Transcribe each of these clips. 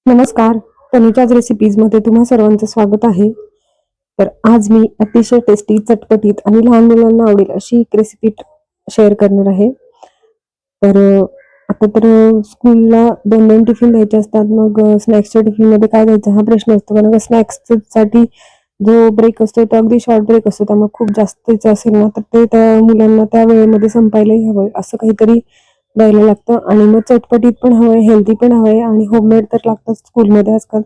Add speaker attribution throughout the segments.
Speaker 1: नमस्कार. तनुजाज रेसिपीजमध्ये तुम्हा सर्वांचं स्वागत आहे. तर आज मी अतिशय टेस्टी, चटपटीत आणि लहान मुलांना आवडेल अशी एक रेसिपी शेअर करणार आहे. तर आता तर स्कूलला 2-2 टिफिन द्यायचे असतात. मग स्नॅक्सच्या टिफिनमध्ये काय द्यायचं हा प्रश्न असतो. कारण स्नॅक्ससाठी जो ब्रेक असतो तो अगदी शॉर्ट ब्रेक असतो. त्यामुळे खूप जास्तीचं असेल ना तर ते त्या मुलांना त्या वेळेमध्ये संपायलाही हवं असं काहीतरी द्यायला लागतं. आणि मग चटपटीत पण हवंय, हेल्दी पण हवंय आणि होममेड तर लागतंच स्कूलमध्ये आजकाल.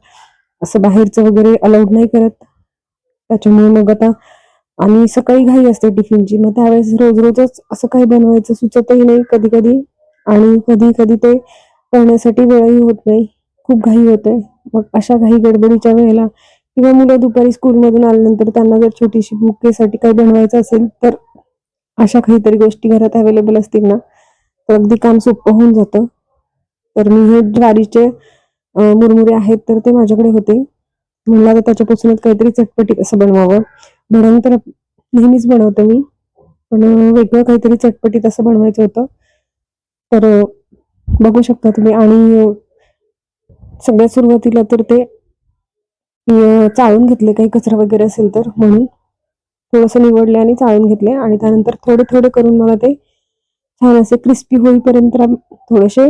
Speaker 1: असं बाहेरचं वगैरे अलाउड नाही करत. त्याच्यामुळे मग आता आणि सकाळी घाई असते टिफिनची. मग त्यावेळेस रोज-रोजच असं काही बनवायचं सुचतही नाही कधी-कधी आणि कधी-कधी ते करण्यासाठी वेळही होत नाही. खूप घाई होते. मग अशा घाई गडबडीच्या वेळेला किंवा मुलं दुपारी स्कूलमधून आल्यानंतर त्यांना जर छोटीशी भुकेसाठी काही बनवायचं असेल, तर अशा काहीतरी गोष्टी घरात अवेलेबल असतील ना, तर अगदी काम सोपं होऊन जातं. तर मी हे ज्वारीचे मुरमुरे आहेत तर ते माझ्याकडे होते. म्हणलं आता त्याच्यापासूनच काहीतरी चटपटीत असं बनवावं. भडंग तर नेहमीच बनवते मी. पण वेगळं काहीतरी चटपटीत असं बनवायचं होतं. तर बघू शकता तुम्ही आणि सगळ्यात सुरुवातीला तर ते मी चाळून घेतले काही कचरा वगैरे असेल तर म्हणून. थोडंसं निवडले आणि चाळून घेतले आणि त्यानंतर थोडे-थोडे करून मला ते छान असे क्रिस्पी होईपर्यंत थोडेसे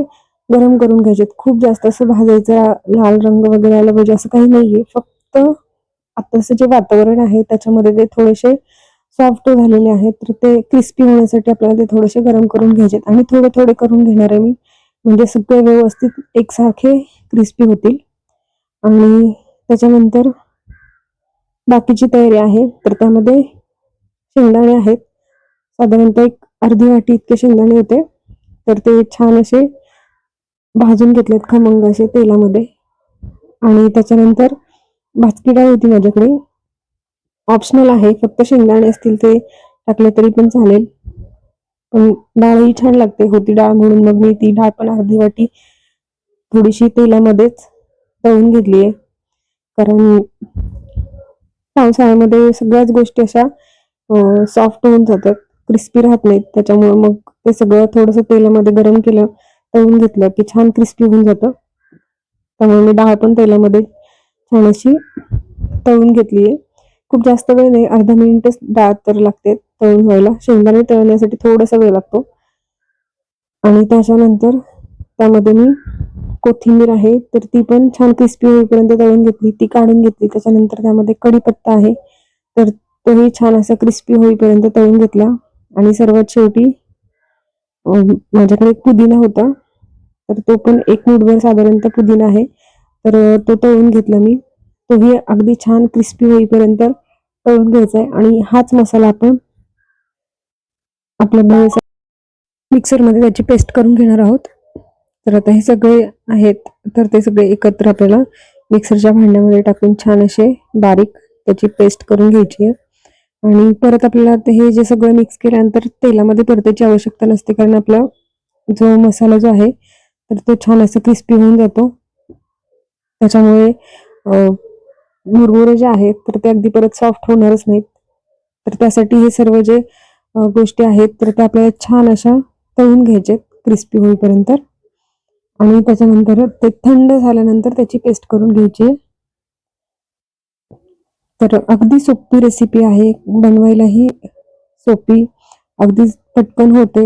Speaker 1: गरम करून घ्यायचे. खूप जास्त असं भाजायचा, लाल रंग वगैरे आला पाहिजे असं काही नाहीये. फक्त आताचं जे वातावरण आहे त्याच्यामध्ये ते थोडेसे सॉफ्ट झालेले आहेत. तर ते क्रिस्पी होण्यासाठी आपल्याला ते थोडेसे गरम करून घ्यायचे आणि थोडे-थोडे करून घेणार आहे मी. म्हणजे सगळे व्यवस्थित एकसारखे क्रिस्पी होतील. आणि त्याच्यानंतर बाकीची तयारी आहे. तर त्यामध्ये शेंगदाणे आहेत. साधारणतः एक अर्धी वाटी इतके शेंगदाणे होते. तर ते छान असे भाजून घेतलेत खमंग असे तेलामध्ये. आणि त्याच्यानंतर भाजकी डाळ होती माझ्याकडे. ऑप्शनल आहे. फक्त शेंगदाणे असतील ते टाकले तरी पण चालेल. पण डाळही छान लागते. होती डाळ म्हणून मग मी ती डाळ पण अर्धी वाटी थोडीशी तेलामध्येच तळून घेतलीये. कारण पावसाळ्यामध्ये सगळ्याच गोष्टी अशा सॉफ्ट होऊन जातात. क्रिस्पी राहत नाहीत. त्याच्यामुळे मग ते सगळं थोडंसं तेलामध्ये गरम केलं, तळून घेतलं की छान क्रिस्पी होऊन जातं. त्यामुळे मी डाळ पण तेलामध्ये छान अशी तळून घेतलीये. खूप जास्त वेळ नाही, अर्धा मिनिटच डाळ तर लागते तळून व्हायला. शेंगदाणे तळण्यासाठी थोडासा वेळ लागतो. आणि त्याच्यानंतर त्यामध्ये मी कोथिंबीर आहे तर ती पण छान क्रिस्पी होईपर्यंत तळून घेतली. ती काढून घेतली. त्याच्यानंतर त्यामध्ये कढीपत्ता आहे. तर तोही छान असा क्रिस्पी होईपर्यंत तळून घेतला. आणि सर्वात शेवटी माझ्याकडे एक पुदिना होता. तर तो पण एक मूठभर साधारणतः पुदिना आहे. तर तो तळून घेतला मी. तोही अगदी छान क्रिस्पी होईपर्यंत तळून घ्यायचा आहे. आणि हाच मसाला आपण आपल्या मिक्सरमध्ये त्याची पेस्ट करून घेणार आहोत. तर आता हे सगळे आहेत तर ते सगळे एकत्र आपल्याला मिक्सरच्या भांड्यामध्ये टाकून छान असे बारीक त्याची पेस्ट करून घ्यायची आहे. आणि परत आपल्याला हे जे सगळं मिक्स केल्यानंतर तेलामध्ये परतायची आवश्यकता नसते. कारण आपला जो मसाला जो आहे तर तो छान असा क्रिस्पी होऊन जातो. त्याच्यामुळे मुरमुरे जे आहेत तर ते अगदी परत सॉफ्ट होणारच नाहीत. तर त्यासाठी हे सर्व जे गोष्टी आहेत तर त्या आपल्याला छान अशा तळून घ्यायचे क्रिस्पी होईपर्यंत. आणि त्याच्यानंतर ते थंड झाल्यानंतर त्याची पेस्ट करून घ्यायची. तर अगदी सोपी रेसिपी आहे. बनवायलाही सोपी, अगदी पटकन होते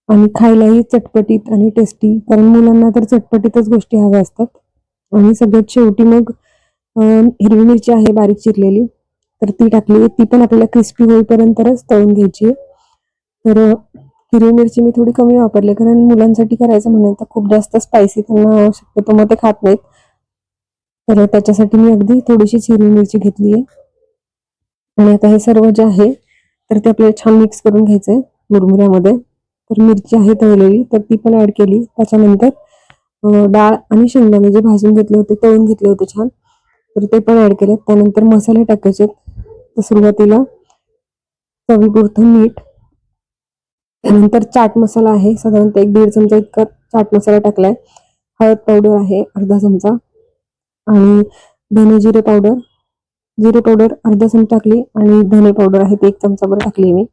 Speaker 1: आणि खायलाही चटपटीत आणि टेस्टी. कारण मुलांना तर चटपटीतच गोष्टी हव्या असतात. आणि सगळ्यात शेवटी मग हिरवी मिरची आहे बारीक चिरलेली. तर ती टाकली. ती पण आपल्याला क्रिस्पी होईपर्यंतच तळून घ्यायची. तर हिरवी मिरची मी थोडी कमी वापरली कारण मुलांसाठी करायचं म्हणून तर खूप जास्त स्पायसी त्यांना शक्यतो मग ते खात नाहीत. तर त्याच्यासाठी मी अगदी थोडीशीच हिरवी मिरची घेतलीये. आणि आता हे सर्व जे आहे तर ते आपल्याला छान मिक्स करून घ्यायचंय मुरमुऱ्यामध्ये. तर मिरची आहे तळलेली तर ती पण ऍड केली. त्याच्यानंतर डाळ आणि शेंगदाणे जे भाजून घेतले होते, तळून घेतले होते छान, तर ते पण ऍड केले. त्यानंतर मसाले टाकायचे. तर सुरुवातीला चवीपुरतं मीठ, त्यानंतर चाट मसाला आहे साधारणतः 1-1.5 चमचा इतका चाट मसाला टाकलाय. हळद पावडर आहे अर्धा चमचा आणि धने जिरे पावडर अर्धा चमचा टाकली आणि धने पावडर आहे ते 1 चमचाभर टाकली मी.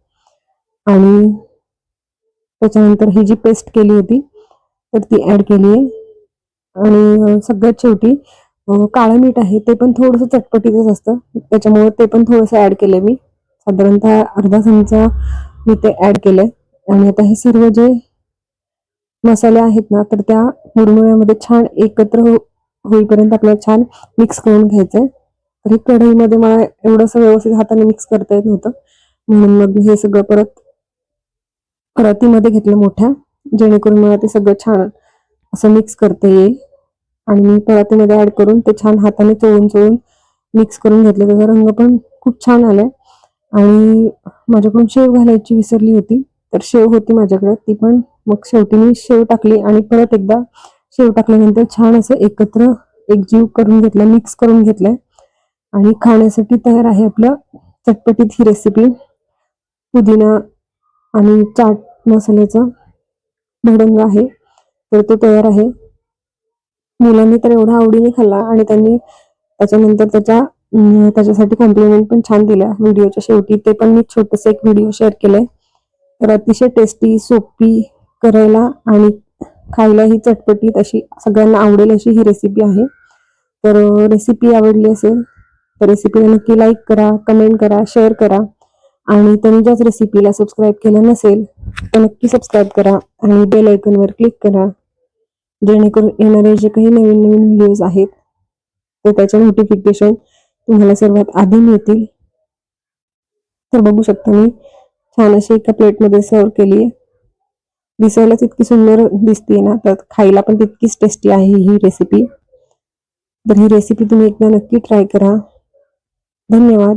Speaker 1: आणि त्याच्यानंतर ही जी पेस्ट केली होती तर ती ऍड केली आहे. आणि सगळ्यात शेवटी काळं मीठ आहे ते पण थोडंसं चटपटीतच असतं, त्याच्यामुळे ते पण थोडंसं ऍड केलंय मी. साधारणतः अर्धा चमचा मी ते ऍड केलंय. आणि आता हे सर्व जे मसाले आहेत ना, तर त्या मुरमुऱ्यामध्ये छान एकत्र होईपर्यंत आपल्याला छान मिक्स करून घ्यायचंय. तर हे कढईमध्ये मला एवढंसं व्यवस्थित हाताने मिक्स करता येत नव्हतं, म्हणून मग हे सगळं परत परातीमध्ये घेतलं मोठ्या, जेणेकरून मला ते सगळं छान असं मिक्स करता येईल. आणि मी परातीमध्ये ऍड करून ते छान हाताने चोळून चोळून मिक्स करून घेतलं. त्याचा रंग पण खूप छान आलाय. आणि माझ्याकडून शेव घालायची विसरली होती, तर शेव होती माझ्याकडे, ती पण मग शेवटी मी शेव टाकली आणि परत एकदा शेव टाकल्यानंतर छान असं एकत्र एकजीव करून घेतलं, मिक्स करून घेतलंय. आणि खाण्यासाठी तयार आहे आपलं चटपटीत ही रेसिपी. पुदिना आणि चाट मसाल्याचा भडंग आहे, तर तो तयार आहे. मुलांनी तर एवढा आवडीने खाल्ला आणि त्यांनी त्याच्यानंतर त्याच्यासाठी कॉम्प्लिमेंट पण छान दिल्या व्हिडिओच्या शेवटी. ते पण मी छोटंसं एक व्हिडिओ शेअर केलंय. तर अतिशय टेस्टी, सोपी करायला आणि खायला ही चटपटीत अशी सगळ्यांना आवडेल अशी ही रेसिपी आहे. तर रेसिपी आवडली असेल तर रेसिपीला नक्की लाईक करा, कमेंट करा, शेअर करा. आणि तनुजाच रेसिपीला सबस्क्राईब केलं नसेल तर नक्की सबस्क्राईब करा आणि बेल आयकॉनवर क्लिक करा, जेणेकरून येणारे जे काही नवीन नवीन व्हिडिओज आहेत तर त्याचे नोटिफिकेशन तुम्हाला सर्वात आधी मिळतील. तर बघू शकता मी छान अशी एका प्लेटमध्ये सर्व केली आहे. दिसायलाच इतकी सुंदर दिसते ना, तर खायला पण तितकीच टेस्टी आहे ही रेसिपी. तर ही रेसिपी तुम्ही एकदा नक्की ट्राय करा. धन्यवाद.